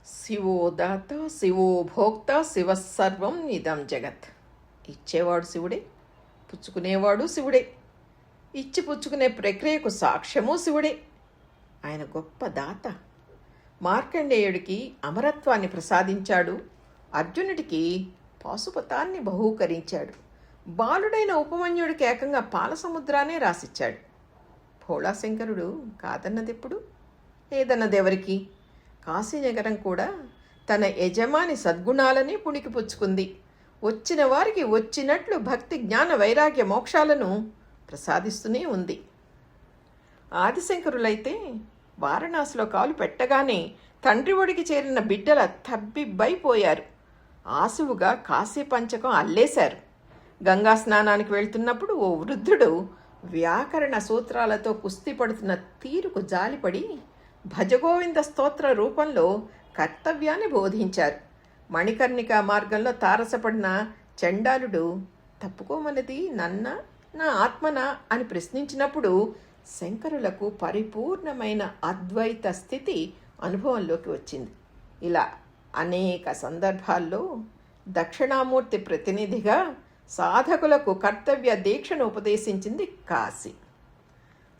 శివో దాత శివో భోక్త శివసర్వం ఇదం జగత్. ఇచ్చేవాడు శివుడే, పుచ్చుకునేవాడు శివుడే. ఇచ్చి పుచ్చుకునే ప్రక్రియకు సాక్ష్యము శివుడే. ఆయన గొప్ప దాత. మార్కండేయుడికి అమరత్వాన్ని ప్రసాదించాడు. అర్జునుడికి పాశుపతాన్ని బహూకరించాడు. బాలుడైన ఉపమన్యుడికి ఏకంగా పాలసముద్రానే రాసిచ్చాడు. భోళాశంకరుడు కాదన్నదెప్పుడు, లేదన్నదెవరికి? కాశీనగరం కూడా తన యజమాని సద్గుణాలని పుణికిపుచ్చుకుంది. వచ్చిన వారికి వచ్చినట్లు భక్తి జ్ఞాన వైరాగ్య మోక్షాలను ప్రసాదిస్తూనే ఉంది. ఆదిశంకరులైతే వారణాసిలో కాలు పెట్టగానే తండ్రి ఒడికి చేరిన బిడ్డల తబ్బిబ్బైపోయారు. ఆసువుగా కాశీ పంచకం అల్లేశారు. గంగా స్నానానికి వెళ్తున్నప్పుడు ఓ వృద్ధుడు వ్యాకరణ సూత్రాలతో కుస్తీ పడుతున్న తీరుకు జాలిపడి భజగోవింద స్తోత్ర రూపంలో కర్తవ్యాన్ని బోధించారు. మణికర్ణికా మార్గంలో తారసపడిన చండాలుడు తప్పుకోమన్నది నన్న నా ఆత్మనా అని ప్రశ్నించినప్పుడు శంకరులకు పరిపూర్ణమైన అద్వైత స్థితి అనుభవంలోకి వచ్చింది. ఇలా అనేక సందర్భాల్లో దక్షిణామూర్తి ప్రతినిధిగా సాధకులకు కర్తవ్య దీక్షను ఉపదేశించింది కాశీ.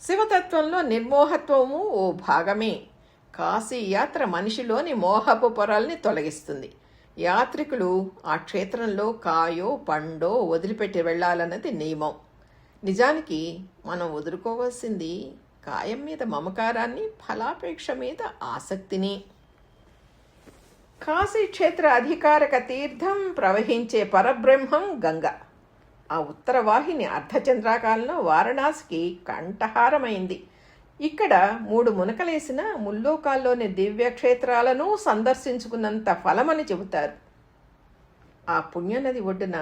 శివతత్వంలో నిర్మోహత్వము ఓ భాగమే. కాశీ యాత్ర మనిషిలోని మోహపు పొరల్ని తొలగిస్తుంది. యాత్రికులు ఆ క్షేత్రంలో కాయో పండో వదిలిపెట్టి వెళ్ళాలన్నది నియమం. నిజానికి మనం వదులుకోవాల్సింది కాయం మీద మమకారాన్ని, ఫలాపేక్ష మీద ఆసక్తిని. కాశీ క్షేత్ర అధికారక తీర్థం ప్రవహించే పరబ్రహ్మం గంగ. ఆ ఉత్తరవాహిని అర్ధచంద్రాకాలంలో వారణాసికి కంఠహారమైంది. ఇక్కడ 3 మునకలేసిన ముల్లోకాల్లోని దివ్యక్షేత్రాలను సందర్శించుకున్నంత ఫలమని చెబుతారు. ఆ పుణ్యనది ఒడ్డున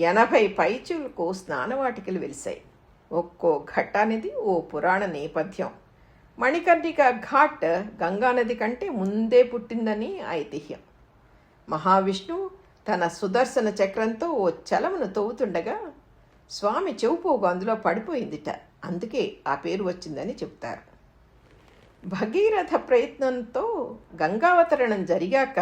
80 పైచులకు స్నానవాటికలు వెలిశాయి. ఒక్కో ఘట్టానిది ఓ పురాణ నేపథ్యం. మణికర్ణిక ఘాట్ గంగానది కంటే ముందే పుట్టిందని ఐతిహ్యం. మహావిష్ణువు తన సుదర్శన చక్రంతో ఓ చలమును తవ్వుతుండగా స్వామి చెవుపోగు అందులో పడిపోయిందిట. అందుకే ఆ పేరు వచ్చిందని చెప్తారు. భగీరథ ప్రయత్నంతో గంగావతరణం జరిగాక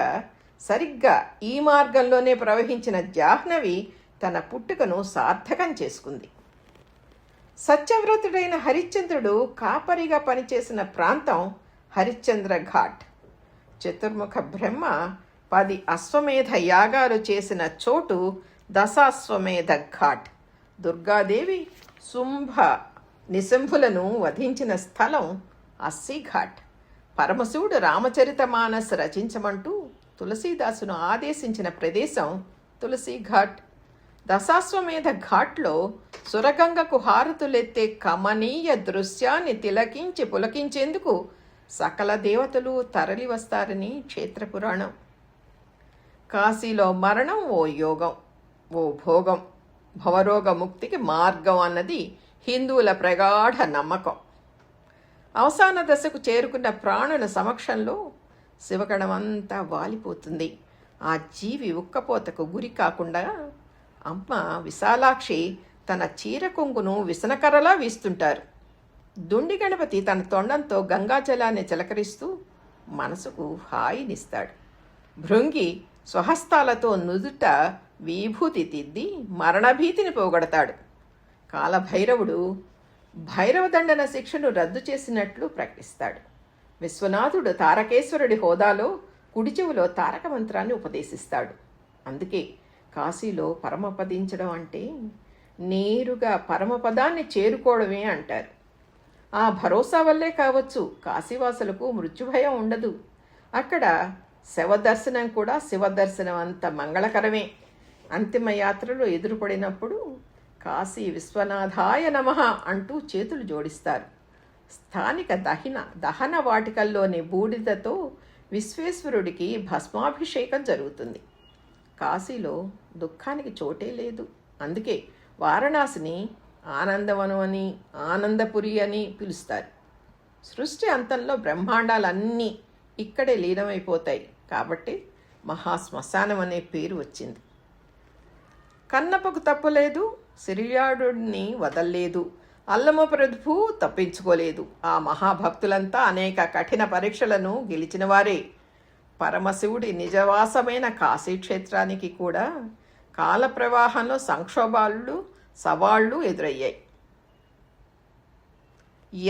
సరిగ్గా ఈ మార్గంలోనే ప్రవహించిన జాహ్నవి తన పుట్టుకను సార్థకం చేసుకుంది. సత్యవ్రతుడైన హరిశ్చంద్రుడు కాపరిగా పనిచేసిన ప్రాంతం హరిశ్చంద్ర ఘాట్. చతుర్ముఖ బ్రహ్మ 10 అశ్వమేధ యాగాలు చేసిన చోటు దశాశ్వమేధ ఘాట్. దుర్గాదేవి శుంభ నిశంభులను వధించిన స్థలం అస్సీఘాట్. పరమశివుడు రామచరితమానస్ రచించమంటూ తులసీదాసును ఆదేశించిన ప్రదేశం తులసీఘాట్. దశాశ్వమేధ ఘాట్లో సురగంగకు హారతులెత్తే కమనీయ దృశ్యాన్ని తిలకించి పులకించేందుకు సకల దేవతలు తరలి వస్తారని క్షేత్రపురాణం. కాశీలో మరణం ఓ యోగం, ఓ భోగం, భవరోగ ముక్తికి మార్గం అన్నది హిందువుల ప్రగాఢ నమ్మకం. అవసాన దశకు చేరుకున్న ప్రాణుల సమక్షంలో శివగణమంతా వాలిపోతుంది. ఆ జీవి ఉక్కపోతకు గురి కాకుండా అమ్మ విశాలాక్షి తన చీర కొంగును విసనకర్రలా వీస్తుంటారు. దుండి గణపతి తన తొండంతో గంగాజలాన్ని చిలకరిస్తూ మనసుకు హాయినిస్తాడు. భృంగి స్వహస్తాలతో నుదుట విభూతి తిద్ది మరణభీతిని పోగొడతాడు. కాలభైరవుడు భైరవదండన శిక్షను రద్దు చేసినట్లు ప్రకటిస్తాడు. విశ్వనాథుడు తారకేశ్వరుడి హోదాలో కుడి చెవులో తారక మంత్రాన్ని ఉపదేశిస్తాడు. అందుకే కాశీలో పరమపదించడం అంటే నేరుగా పరమపదాన్ని చేరుకోవడమే అంటారు. ఆ భరోసా వల్లే కావచ్చు కాశీవాసులకు మృత్యుభయం ఉండదు. అక్కడ శవదర్శనం కూడా శివదర్శనం అంత మంగళకరమే. అంతిమ యాత్రలో ఎదురుపడినప్పుడు కాశీ విశ్వనాథాయ నమః అంటూ చేతులు జోడిస్తారు. స్థానిక దహన వాటికల్లోని బూడిదతో విశ్వేశ్వరుడికి భస్మాభిషేకం జరుగుతుంది. కాశీలో దుఃఖానికి చోటే లేదు. అందుకే వారణాసిని ఆనందవనం అని, ఆనందపురి అని పిలుస్తారు. సృష్టి అంతంలో బ్రహ్మాండాలన్నీ ఇక్కడే లీనమైపోతాయి కాబట్టి మహాశ్మశానం అనే పేరు వచ్చింది. కన్నప్పకు తప్పులేదు, సిరియాడుని వదల్లేదు, అల్లమ ప్రభు తప్పించుకోలేదు. ఆ మహాభక్తులంతా అనేక కఠిన పరీక్షలను గెలిచిన వారే. పరమశివుడి నిజవాసమైన కాశీక్షేత్రానికి కూడా కాల ప్రవాహంలో సంక్షోభాలు సవాళ్లు ఎదురయ్యాయి.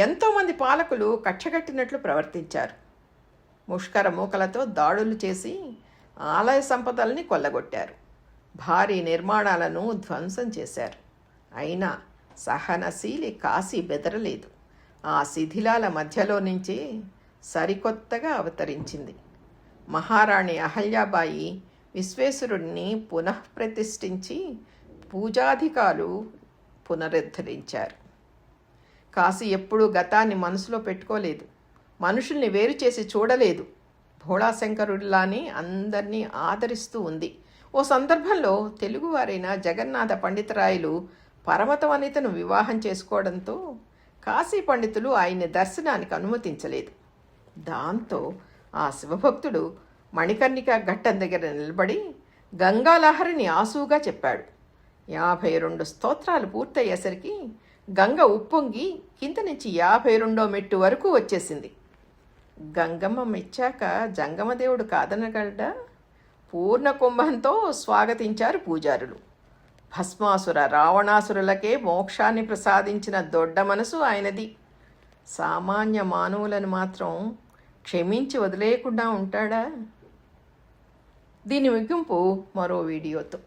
ఎంతోమంది పాలకులు కక్షగట్టినట్లు ప్రవర్తించారు. ముష్కర మూకలతో దాడులు చేసి ఆలయ సంపదల్ని కొల్లగొట్టారు. భారీ నిర్మాణాలను ధ్వంసం చేశారు. అయినా సహనశీలి కాశీ బెదరలేదు. ఆ శిథిలాల మధ్యలో నుంచే సరికొత్తగా అవతరించింది. మహారాణి అహల్యాబాయి విశ్వేశ్వరుణ్ణి పునఃప్రతిష్ఠించి పూజాధికాలు పునరుద్ధరించారు. కాశీ ఎప్పుడూ గతాన్ని మనసులో పెట్టుకోలేదు. మనుషుల్ని వేరు చేసి చూడలేదు. భోళాశంకరుడిలానే అందరినీ ఆదరిస్తూ ఉంది. ఓ సందర్భంలో తెలుగువారైన జగన్నాథ పండితరాయలు పరమత వనితను వివాహం చేసుకోవడంతో కాశీ పండితులు ఆయన్ని దర్శనానికి అనుమతించలేదు. దాంతో ఆ శివభక్తుడు మణికర్ణిక ఘట్టం దగ్గర నిలబడి గంగాలహరిని ఆసువుగా చెప్పాడు. 52 స్తోత్రాలు పూర్తయ్యేసరికి గంగ ఉప్పొంగి కింద నుంచి 52వ మెట్టు వరకు వచ్చేసింది. గంగమ్మ మెచ్చాక జంగమదేవుడు కాదనగలడా? పూర్ణ కుంభంతో స్వాగతించారు పూజారులు. భస్మాసుర రావణాసురులకే మోక్షాన్ని ప్రసాదించిన దొడ్డ మనసు ఆయనది. సామాన్య మానవులను మాత్రం క్షమించి వదిలేయకుండా ఉంటాడా? దీని ముగింపు మరో వీడియోతో.